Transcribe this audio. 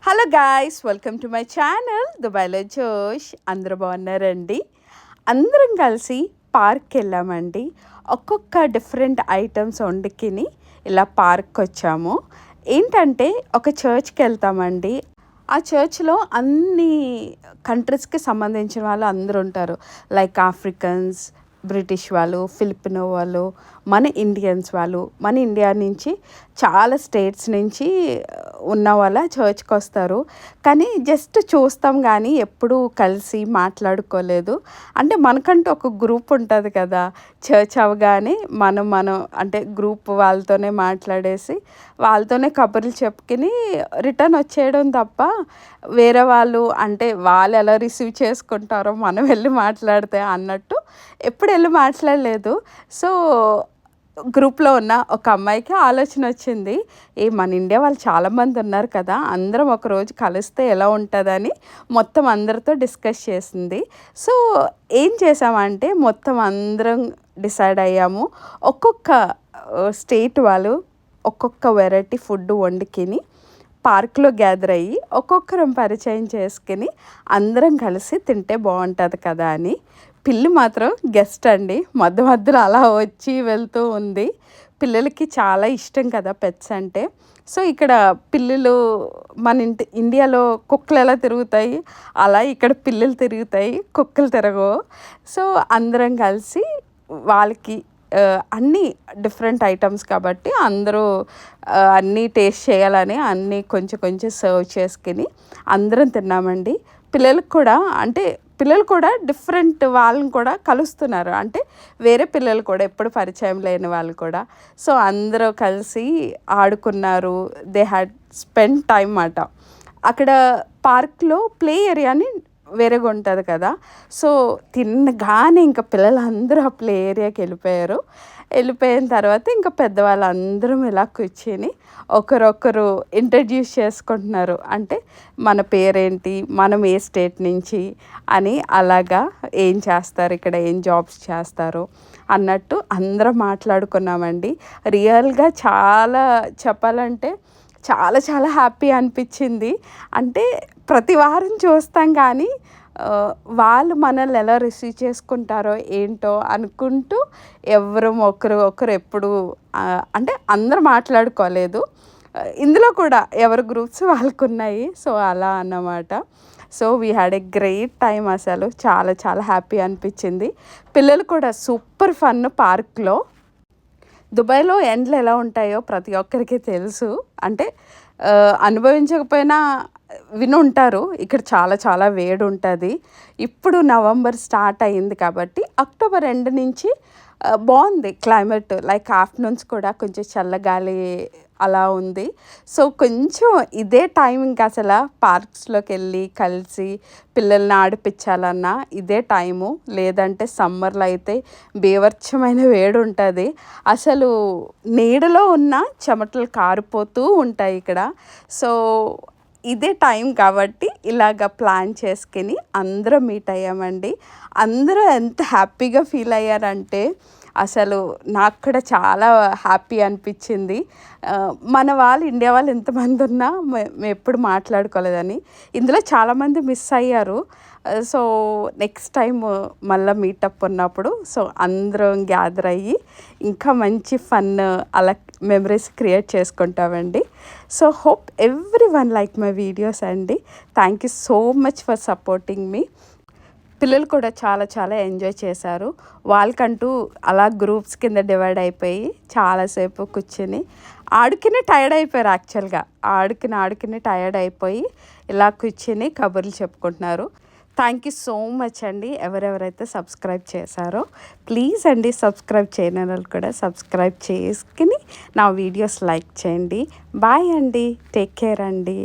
Hello guys, welcome to my channel దుబాయ్లో జోష్. అందరూ బాగున్నారండి? అందరం కలిసి పార్క్కి వెళ్ళామండి. ఒక్కొక్క డిఫరెంట్ ఐటమ్స్ వండుకిని ఇలా పార్క్కి వచ్చాము. ఏంటంటే ఒక చర్చ్కి వెళ్తామండి. ఆ చర్చ్లో అన్ని కంట్రీస్కి సంబంధించిన వాళ్ళు అందరూ ఉంటారు. లైక్ ఆఫ్రికన్స్, బ్రిటిష్ వాళ్ళు, ఫిలిపినో వాళ్ళు, మన ఇండియన్స్ వాళ్ళు, మన ఇండియా నుంచి చాలా స్టేట్స్ నుంచి ఉన్న వాళ్ళ చర్చ్కి వస్తారు. కానీ జస్ట్ చూస్తాం కానీ ఎప్పుడూ కలిసి మాట్లాడుకోలేదు. అంటే మనకంటూ ఒక గ్రూప్ ఉంటుంది కదా, చర్చ్ అవగానే మనం అంటే గ్రూప్ వాళ్ళతోనే మాట్లాడేసి వాళ్ళతోనే కబుర్లు చెప్పుకుని రిటర్న్ వచ్చేయడం తప్ప వేరే వాళ్ళు అంటే వాళ్ళు ఎలా రిసీవ్ చేసుకుంటారో మనం వెళ్ళి మాట్లాడితే అన్నట్టు ఎప్పుడు వెళ్ళి మాట్లాడలేదు. సో గ్రూప్లో ఉన్న ఒక అమ్మాయికి ఆలోచన వచ్చింది, మన ఇండియా వాళ్ళు చాలామంది ఉన్నారు కదా, అందరం ఒకరోజు కలిస్తే ఎలా ఉంటుందని మొత్తం అందరితో డిస్కస్ చేసింది. సో ఏం చేసామంటే మొత్తం అందరం డిసైడ్ అయ్యాము, ఒక్కొక్క స్టేట్ వాళ్ళు ఒక్కొక్క వెరైటీ ఫుడ్ వండుకిని పార్క్లో గ్యాదర్ అయ్యి ఒక్కొక్కరం పరిచయం చేసుకుని అందరం కలిసి తింటే బాగుంటుంది కదా అని. పిల్లి మాత్రం గెస్ట్ అండి, మధ్య మధ్యలో అలా వచ్చి వెళ్తూ ఉంది. పిల్లలకి చాలా ఇష్టం కదా పెట్స్ అంటే. సో ఇక్కడ పిల్లులు మన ఇండియాలో కుక్కలు ఎలా తిరుగుతాయి అలా ఇక్కడ పిల్లులు తిరుగుతాయి, కుక్కలు తిరగవు. సో అందరం కలిసి వాళ్ళకి అన్నీ డిఫరెంట్ ఐటమ్స్ కాబట్టి అందరూ అన్నీ టేస్ట్ చేయాలని అన్నీ కొంచెం కొంచెం సర్వ్ చేసుకుని అందరం తిన్నామండి. పిల్లలు కూడా డిఫరెంట్ వాళ్ళని కూడా కలుస్తున్నారు, అంటే వేరే పిల్లలు కూడా ఎప్పుడు పరిచయం లేని వాళ్ళు కూడా. సో అందరూ కలిసి ఆడుకున్నారు. దే హ్యాడ్ స్పెండ్ టైం అన్నమాట. అక్కడ పార్క్లో ప్లే ఏరియాని వేరేగా ఉంటుంది కదా. సో తినగానే ఇంకా పిల్లలందరూ ఆ ప్లే ఏరియాకి వెళ్ళిపోయిన తర్వాత ఇంకా పెద్దవాళ్ళందరం ఇలా కూర్చొని ఒకరొకరు ఇంట్రడ్యూస్ చేసుకుంటున్నారు. అంటే మన పేరేంటి, మనం ఏ స్టేట్ నుంచి అని, అలాగా ఏం చేస్తారు ఇక్కడ, ఏం జాబ్స్ చేస్తారు అన్నట్టు అందరం మాట్లాడుకున్నామండి. రియల్గా చాలా చెప్పాలంటే చాలా చాలా హ్యాపీ అనిపించింది. అంటే ప్రతి వారం చూస్తాం కానీ వాళ్ళు మనల్ని ఎలా రిసీవ్ చేసుకుంటారో ఏంటో అనుకుంటూ ఒకరు ఎప్పుడు అంటే అందరూ మాట్లాడుకోలేదు. ఇందులో కూడా ఎవరి గ్రూప్స్ వాళ్ళకు ఉన్నాయి. సో అలా అన్నమాట. So we had a great time. అసలు చాలా చాలా హ్యాపీ అనిపించింది. పిల్లలు కూడా సూపర్ ఫన్ పార్క్లో. దుబాయ్లో ఎండలు ఎలా ఉంటాయో ప్రతి ఒక్కరికి తెలుసు, అంటే అనుభవించకపోయినా వినుంటారు. ఇక్కడ చాలా చాలా వేడి ఉంటుంది. ఇప్పుడు నవంబర్ స్టార్ట్ అయ్యింది కాబట్టి అక్టోబర్ ఎండ్ నుంచి బాగుంది క్లైమేట్. లైక్ ఆఫ్టర్నూన్స్ కూడా కొంచెం చల్లగాలి అలా ఉంది. సో కొంచెం ఇదే టైం ఇంకా అసలు పార్క్స్లోకి వెళ్ళి కలిసి పిల్లల్ని ఆడిపించాలన్నా ఇదే టైము. లేదంటే సమ్మర్లో అయితే బీభత్సమైన వేడి ఉంటుంది. అసలు నీడలో ఉన్న చెమటలు కారిపోతూ ఉంటాయి ఇక్కడ. సో ఇదే టైం కాబట్టి ఇలాగ ప్లాన్ చేసుకుని అందరం మీట్ అయ్యామండి. అందరూ ఎంత హ్యాపీగా ఫీల్ అయ్యారంటే అసలు నాకు కూడా చాలా హ్యాపీ అనిపించింది. మన వాళ్ళు ఇండియా వాళ్ళు ఎంతమంది ఉన్నా మేము ఎప్పుడు మాట్లాడుకోలేదని. ఇందులో చాలామంది మిస్ అయ్యారు. సో నెక్స్ట్ టైం మళ్ళీ మీటప్ ఉన్నప్పుడు సో అందరం గ్యాదర్ అయ్యి ఇంకా మంచి ఫన్ అలా మెమరీస్ క్రియేట్ చేసుకుంటామండి. So hope everyone like my videos అండి. Thank you so much for supporting me. పిల్లలు కూడా చాలా చాలా ఎంజాయ్ చేశారు. వాళ్ళకంటూ అలా గ్రూప్స్ కింద డివైడ్ అయిపోయి చాలాసేపు కూర్చుని ఆడుకుని టైర్డ్ అయిపోయారు. యాక్చువల్గా ఆడుకుని టైర్డ్ అయిపోయి ఇలా కూర్చుని కబుర్లు చెప్పుకుంటున్నారు. థ్యాంక్ యూ సో మచ్ అండి ఎవరెవరైతే సబ్స్క్రైబ్ చేశారో. ప్లీజ్ అండి సబ్స్క్రైబ్ చేయని వాళ్ళు కూడా సబ్స్క్రైబ్ చేసుకుని నా వీడియోస్ లైక్ చేయండి. బాయ్ అండి, టేక్ కేర్ అండి.